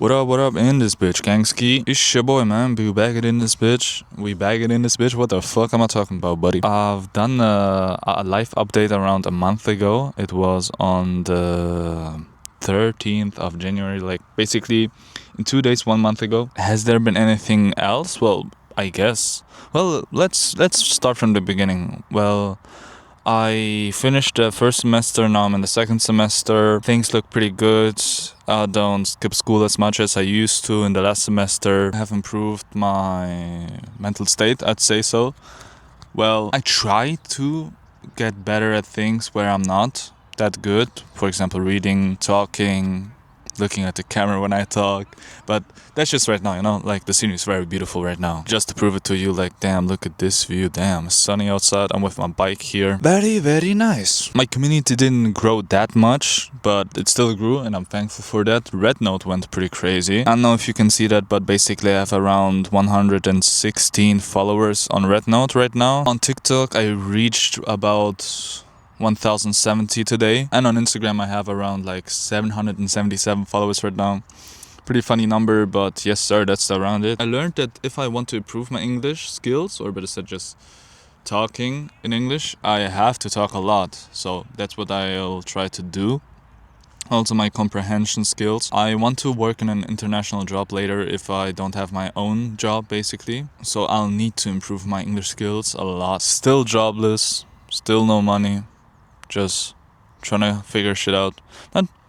What up in this bitch, gangski? It's your boy, man. We back it in this bitch. We back it in this bitch. What the fuck am I talking about, buddy? I've done a live update around a month ago. It was on the 13th of January, like basically in 2 days, 1 month ago. Has there been anything else? Well, I guess. Well, let's start from the beginning. Well, I finished the first semester, now I'm in the second semester. Things look pretty good. I don't skip school as much as I used to in the last semester. I have improved my mental state, I'd say so. Well, I try to get better at things where I'm not that good. For example, reading, talking, looking at the camera when I talk. But that's just right now, you know, like the scenery is very beautiful right now. Just to prove it to you, like, damn, look at this view, damn, it's sunny outside, I'm with my bike here. Very, very nice. My community didn't grow that much, but it still grew and I'm thankful for that. Red Note went pretty crazy. I don't know if you can see that, but basically I have around 116 followers on Red Note right now. On TikTok, I reached about 1070 today, and on Instagram I have around like 777 followers right now. Pretty funny number, but yes sir, that's around it. I learned that if I want to improve my English skills, or better said just talking in English, I have to talk a lot. So that's what I'll try to do. Also my comprehension skills. I want to work in an international job later if I don't have my own job basically. So I'll need to improve my English skills a lot. Still jobless, still no money. Just trying to figure shit out.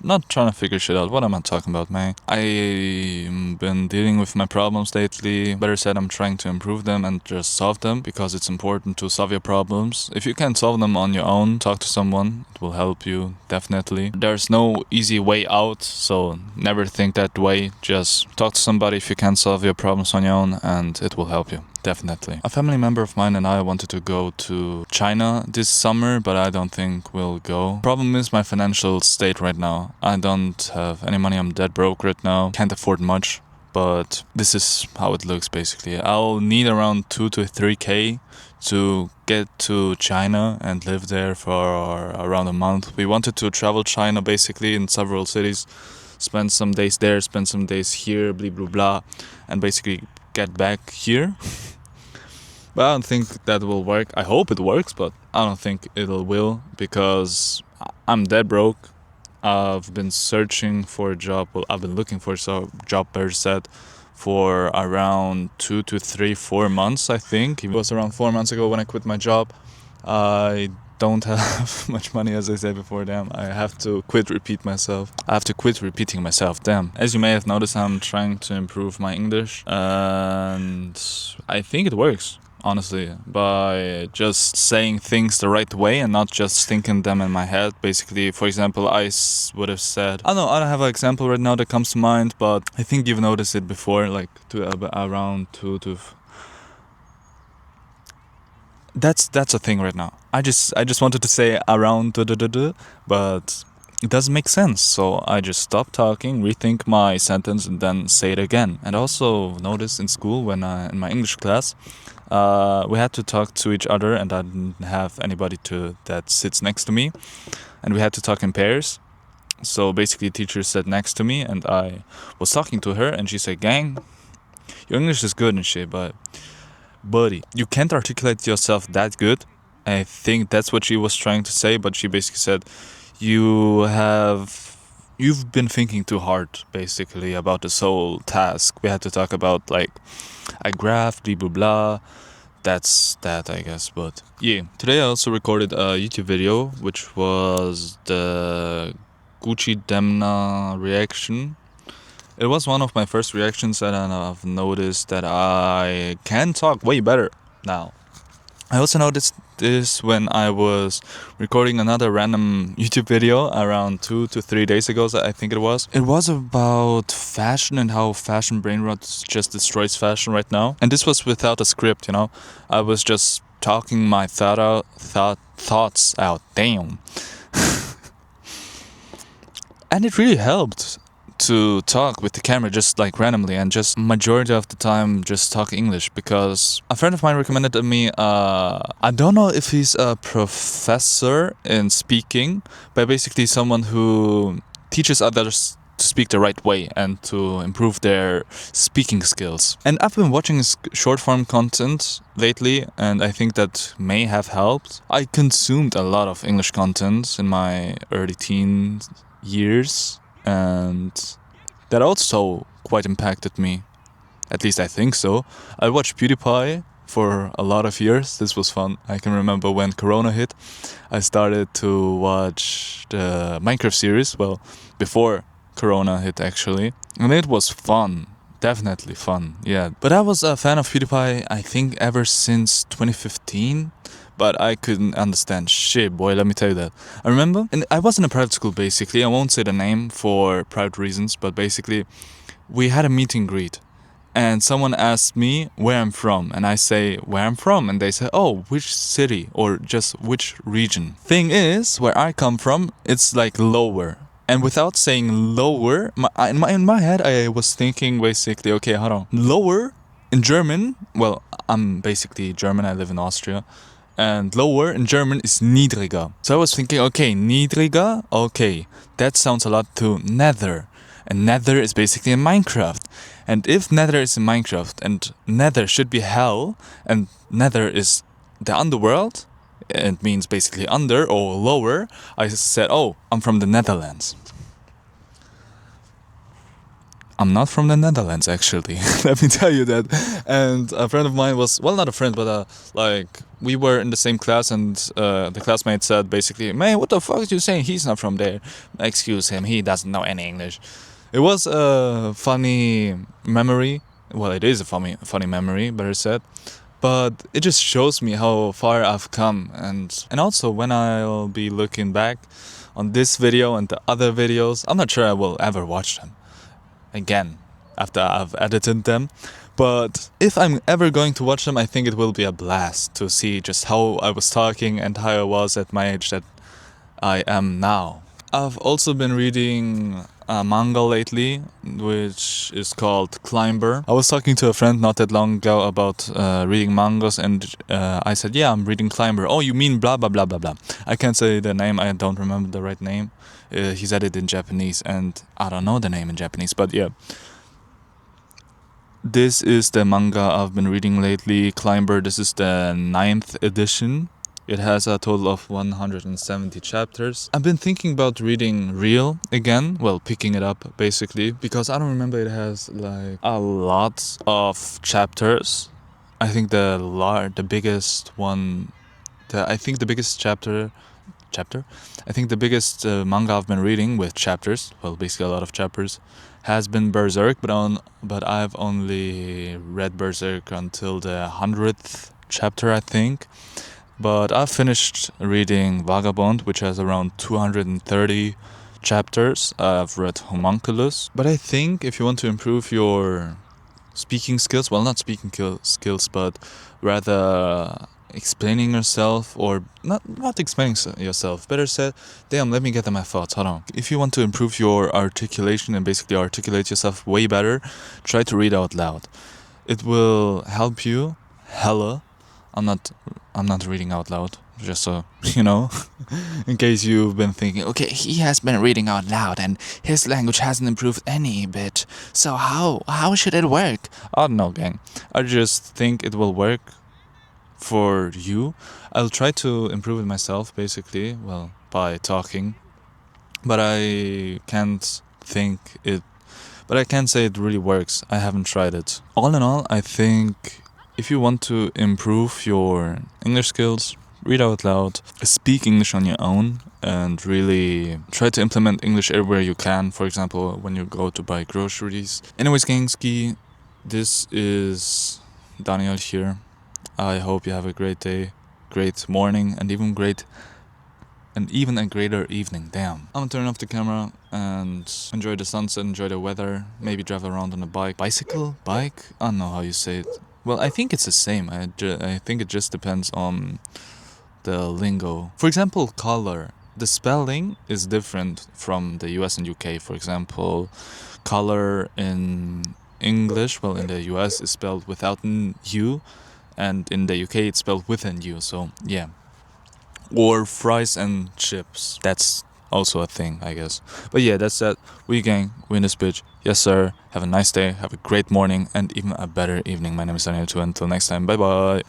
Not trying to figure shit out. What am I talking about, man? I've been dealing with my problems lately. Better said, I'm trying to improve them and just solve them, because it's important to solve your problems. If you can't solve them on your own, talk to someone. It will help you, definitely. There's no easy way out, so never think that way. Just talk to somebody if you can't solve your problems on your own, and it will help you. Definitely. A family member of mine and I wanted to go to China this summer, but I don't think we'll go. Problem is my financial state right now. I don't have any money. I'm dead broke right now. Can't afford much, but this is how it looks basically. I'll need around 2 to 3k to get to China and live there for around a month. We wanted to travel China basically in several cities, spend some days there, spend some days here, blah blah blah, and basically get back here. But I don't think that will work. I hope it works, but I don't think it will, because I'm dead broke. I've been searching for a job. Well, I've been looking for a job, better said, for around 2 to 3, 4 months, I think. It was around 4 months ago when I quit my job. I don't have much money, as I said before, damn. I have to quit repeating myself, damn. As you may have noticed, I'm trying to improve my English, and I think it works, honestly, by just saying things the right way and not just thinking them in my head. Basically, for example, I would have said, I don't have an example right now that comes to mind, but I think you've noticed it before, like around 2 to... That's a thing right now. I just wanted to say around but it doesn't make sense. So I just stop talking, rethink my sentence, and then say it again. And also notice in school when in my English class, we had to talk to each other, and I didn't have anybody that sits next to me, and we had to talk in pairs. So basically, teacher sat next to me, and I was talking to her, and she said, "Gang, your English is good and shit, but buddy, you can't articulate yourself that good." I think that's what she was trying to say, but she basically said, you've been thinking too hard, basically, about this whole task. We had to talk about, like, a graph, blah, blah, blah. That's that, I guess, but yeah. Today I also recorded a YouTube video, which was the Gucci Demna reaction. It was one of my first reactions, and I've noticed that I can talk way better now. I also noticed this when I was recording another random YouTube video around 2 to 3 days ago, I think it was. It was about fashion and how fashion brain rot just destroys fashion right now. And this was without a script, you know. I was just talking my thoughts out. Damn. And it really helped to talk with the camera just like randomly, and just majority of the time just talk English, because a friend of mine recommended me, I don't know if he's a professor in speaking, but basically someone who teaches others to speak the right way and to improve their speaking skills. And I've been watching his short form content lately, and I think that may have helped. I consumed a lot of English content in my early teen years, and that also quite impacted me. At least I think so. I watched PewDiePie for a lot of years. This was fun. I can remember when Corona hit, I started to watch the Minecraft series. Well, before Corona hit actually. And it was fun. Definitely fun, yeah. But I was a fan of PewDiePie, I think, ever since 2015. But I couldn't understand shit, boy, let me tell you that. I remember, and I was in a private school basically. I won't say the name for private reasons, but basically, we had a meet and greet. And someone asked me where I'm from, and I say where I'm from, and they say, oh, which city or just which region. Thing is, where I come from, it's like lower. And without saying lower, in my head, I was thinking basically, okay, hold on. Lower in German, well, I'm basically German, I live in Austria. And lower in German is niedriger. So I was thinking, okay, niedriger, okay, that sounds a lot to nether. And nether is basically in Minecraft. And if nether is in Minecraft and nether should be hell and nether is the underworld, it means basically under or lower, I said, oh, I'm from the Netherlands. I'm not from the Netherlands, actually. Let me tell you that. And a friend of mine was, well, not a friend, but like, we were in the same class, and the classmate said basically, man, what the fuck is you saying? He's not from there. Excuse him, he doesn't know any English. It was a funny memory. Well, it is a funny memory, better said. But it just shows me how far I've come. And also, when I'll be looking back on this video and the other videos, I'm not sure I will ever watch them again after I've edited them. But if I'm ever going to watch them, I think it will be a blast to see just how I was talking and how I was at my age that I am now. I've also been reading a manga lately, which is called Climber. I was talking to a friend not that long ago about reading mangas, and I said, yeah, I'm reading Climber. Oh, you mean blah, blah, blah, blah, blah. I can't say the name, I don't remember the right name. He said it in Japanese, and I don't know the name in Japanese, but yeah. This is the manga I've been reading lately, Climber. This is the 9th edition. It has a total of 170 chapters. I've been thinking about reading Real again, well, picking it up basically, because I don't remember it has like a lot of chapters. I think the biggest one, I think the biggest I think the biggest manga I've been reading with chapters, well, basically a lot of chapters, has been Berserk, but I've only read Berserk until the 100th chapter, I think. But I've finished reading Vagabond, which has around 230 chapters. I've read Homunculus. But I think if you want to improve your speaking skills, well, not speaking skills, but rather explaining yourself, or not explaining yourself, better said, damn, let me get my thoughts, hold on. If you want to improve your articulation and basically articulate yourself way better, try to read out loud. It will help you hella. I'm not reading out loud, just so you know, in case you've been thinking, okay, he has been reading out loud and his language hasn't improved any bit, so how should it work? I don't know, gang. I just think it will work for you. I'll try to improve it myself, basically, well, by talking, but I can't say it really works. I haven't tried it. All in all, I think if you want to improve your English skills, read out loud, speak English on your own, and really try to implement English everywhere you can. For example, when you go to buy groceries. Anyways, gangski, this is Daniel here. I hope you have a great day, great morning, and even a greater evening. Damn. I'm gonna turn off the camera and enjoy the sunset, enjoy the weather, maybe drive around on a bike. Bicycle? Bike? I don't know how you say it. Well, I think it's the same. I think it just depends on the lingo. For example, color. The spelling is different from the US and UK. For example, color in English, well, in the US is spelled without an U, and in the UK it's spelled with an U. So yeah. Or fries and chips. That's also a thing, I guess. But yeah, that's that. We gang, we in this bitch. Yes, sir. Have a nice day. Have a great morning and even a better evening. My name is Daniel too. Until next time. Bye bye.